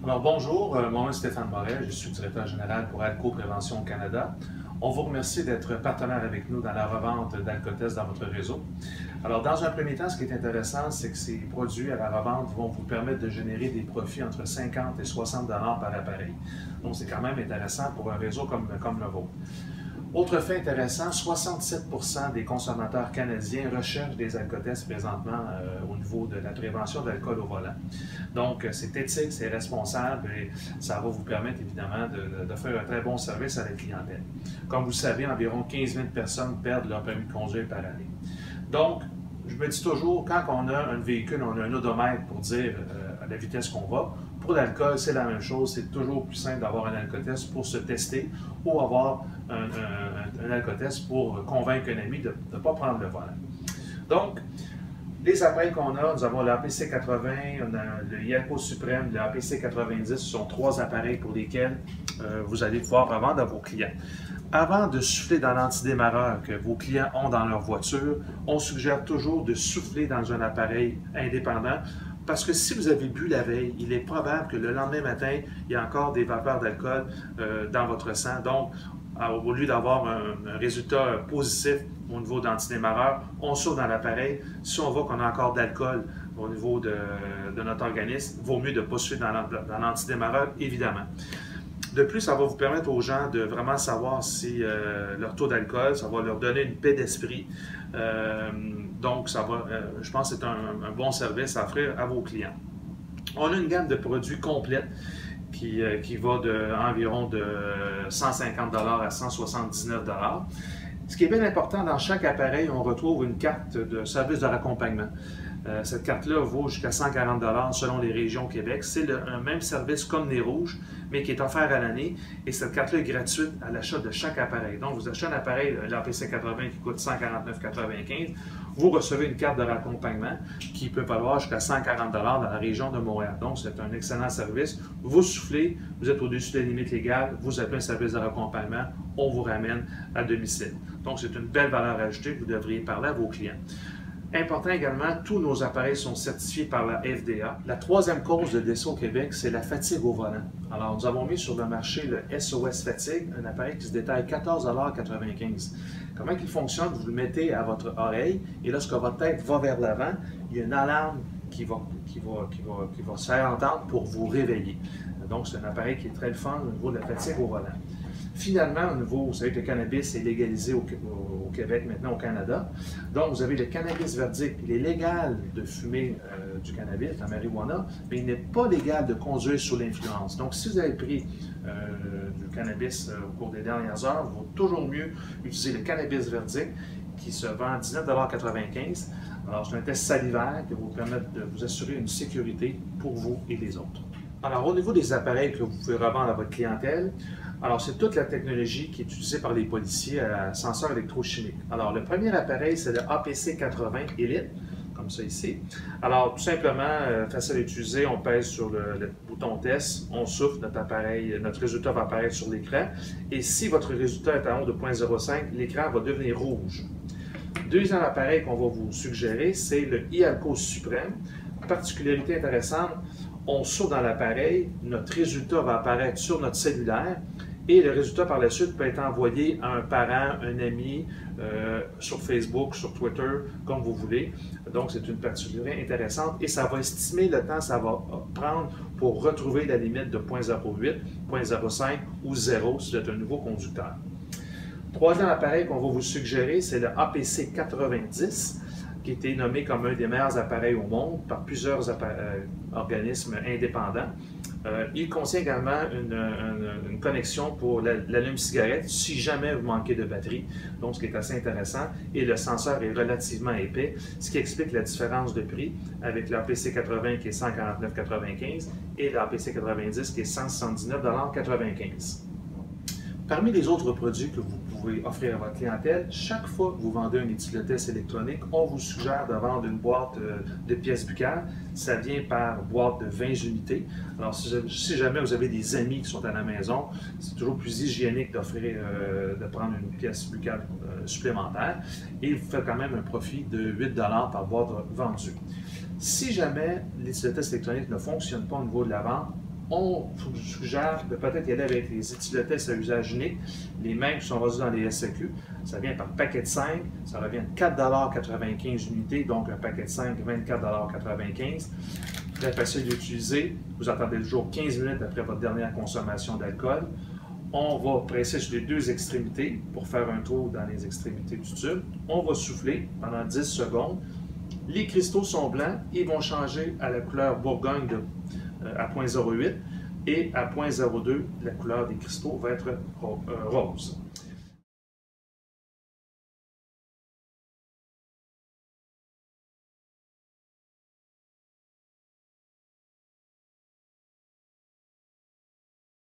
Alors bonjour, mon nom est Stéphane Moret, je suis directeur général pour Alco Prévention Canada. On vous remercie d'être partenaire avec nous dans la revente d'Alcotest dans votre réseau. Alors dans un premier temps, ce qui est intéressant, c'est que ces produits à la revente vont vous permettre de générer des profits entre 50 et 60 $ par appareil. Donc c'est quand même intéressant pour un réseau comme le vôtre. Autre fait intéressant, 67% des consommateurs canadiens recherchent des alcotests présentement au niveau de la prévention d'alcool au volant. Donc, c'est éthique, c'est responsable et ça va vous permettre évidemment de faire un très bon service à la clientèle. Comme vous le savez, environ 15 000 personnes perdent leur permis de conduire par année. Donc, je me dis toujours, quand on a un véhicule, on a un odomètre pour dire à la vitesse qu'on va. Pour l'alcool, c'est la même chose. C'est toujours plus simple d'avoir un alcotest pour se tester ou avoir un alcotest pour convaincre un ami de ne pas prendre le volant. Donc, les appareils qu'on a, nous avons le APC 80, on a le IALCO Suprême, le APC 90, ce sont trois appareils pour lesquels vous allez pouvoir revendre à vos clients. Avant de souffler dans l'antidémarreur que vos clients ont dans leur voiture, on suggère toujours de souffler dans un appareil indépendant parce que si vous avez bu la veille, il est probable que le lendemain matin, il y a encore des vapeurs d'alcool dans votre sang. Donc, au lieu d'avoir un résultat positif au niveau d'antidémarreur, on souffle dans l'appareil. Si on voit qu'on a encore d'alcool au niveau de notre organisme, il vaut mieux de ne pas suivre dans l'antidémarreur, évidemment. De plus, ça va vous permettre aux gens de vraiment savoir si leur taux d'alcool, ça va leur donner une paix d'esprit. Donc, je pense que c'est un bon service à offrir à vos clients. On a une gamme de produits complète qui va environ de 150 $ à 179 $. Ce qui est bien important, dans chaque appareil, on retrouve une carte de service de raccompagnement. Cette carte-là vaut jusqu'à 140 $ selon les régions au Québec. C'est un même service comme les rouges, mais qui est offert à l'année. Et cette carte-là est gratuite à l'achat de chaque appareil. Donc, vous achetez un appareil, l'APC 80 qui coûte 149,95 $. Vous recevez une carte de raccompagnement qui peut valoir jusqu'à 140 $ dans la région de Montréal. Donc, c'est un excellent service. Vous soufflez, vous êtes au-dessus des limites légales, vous appelez un service de raccompagnement, on vous ramène à domicile. Donc, c'est une belle valeur ajoutée que vous devriez parler à vos clients. Important également, tous nos appareils sont certifiés par la FDA. La troisième cause de décès au Québec, c'est la fatigue au volant. Alors, nous avons mis sur le marché le SOS Fatigue, un appareil qui se détaille 14,95 $. Comment il fonctionne? Vous le mettez à votre oreille et lorsque votre tête va vers l'avant, il y a une alarme qui va se faire entendre pour vous réveiller. Donc, c'est un appareil qui est très le fun au niveau de la fatigue au volant. Finalement, au niveau, vous savez que le cannabis est légalisé au Québec, maintenant au Canada. Donc, vous avez le cannabis verdict. Il est légal de fumer du cannabis, la marijuana, mais il n'est pas légal de conduire sous l'influence. Donc, si vous avez pris du cannabis au cours des dernières heures, il vaut toujours mieux utiliser le cannabis verdict qui se vend à 19,95 $. Alors, c'est un test salivaire qui va vous permettre de vous assurer une sécurité pour vous et les autres. Alors, au niveau des appareils que vous pouvez revendre à votre clientèle, alors c'est toute la technologie qui est utilisée par les policiers à senseur électrochimique. Alors, le premier appareil, c'est le APC 80 Elite, comme ça ici. Alors, tout simplement, facile à utiliser, on pèse sur le bouton test, on souffle, notre résultat va apparaître sur l'écran. Et si votre résultat est en haut de 0,05, l'écran va devenir rouge. Deuxième appareil qu'on va vous suggérer, c'est le IALCO Suprême. Particularité intéressante, on saute dans l'appareil, notre résultat va apparaître sur notre cellulaire et le résultat par la suite peut être envoyé à un parent, un ami, sur Facebook, sur Twitter, comme vous voulez. Donc, c'est une particularité intéressante et ça va estimer le temps que ça va prendre pour retrouver la limite de 0,08, 0,05 ou 0 si vous êtes un nouveau conducteur. Troisième appareil qu'on va vous suggérer, c'est le APC 90, qui a été nommé comme un des meilleurs appareils au monde par plusieurs organismes indépendants. Il contient également une connexion pour l'allume-cigarette si jamais vous manquez de batterie, donc ce qui est assez intéressant. Et le senseur est relativement épais, ce qui explique la différence de prix avec l'APC 80 qui est 149,95 $ et l'APC 90 qui est 179,95 $. Parmi les autres produits que vous pouvez offrir à votre clientèle, chaque fois que vous vendez un éthylotest électronique, on vous suggère de vendre une boîte de pièces buccales. Ça vient par boîte de 20 unités. Alors, si jamais vous avez des amis qui sont à la maison, c'est toujours plus hygiénique de prendre une pièce buccale supplémentaire et vous faites quand même un profit de 8 $ par boîte vendue. Si jamais l'éthylotest électronique ne fonctionne pas au niveau de la vente, On vous suggère de peut-être y aller avec les éthylotest à usage unique, les mêmes qui sont vendus dans les SAQ. Ça vient par paquet de 5, ça revient de 4,95 unités, donc un paquet de 5, 24,95 $. Très facile d'utiliser. Vous attendez le jour 15 minutes après votre dernière consommation d'alcool. On va presser sur les deux extrémités pour faire un tour dans les extrémités du tube. On va souffler pendant 10 secondes. Les cristaux sont blancs, ils vont changer à la couleur Bourgogne à 0,08 et à 0,02, la couleur des cristaux va être rose.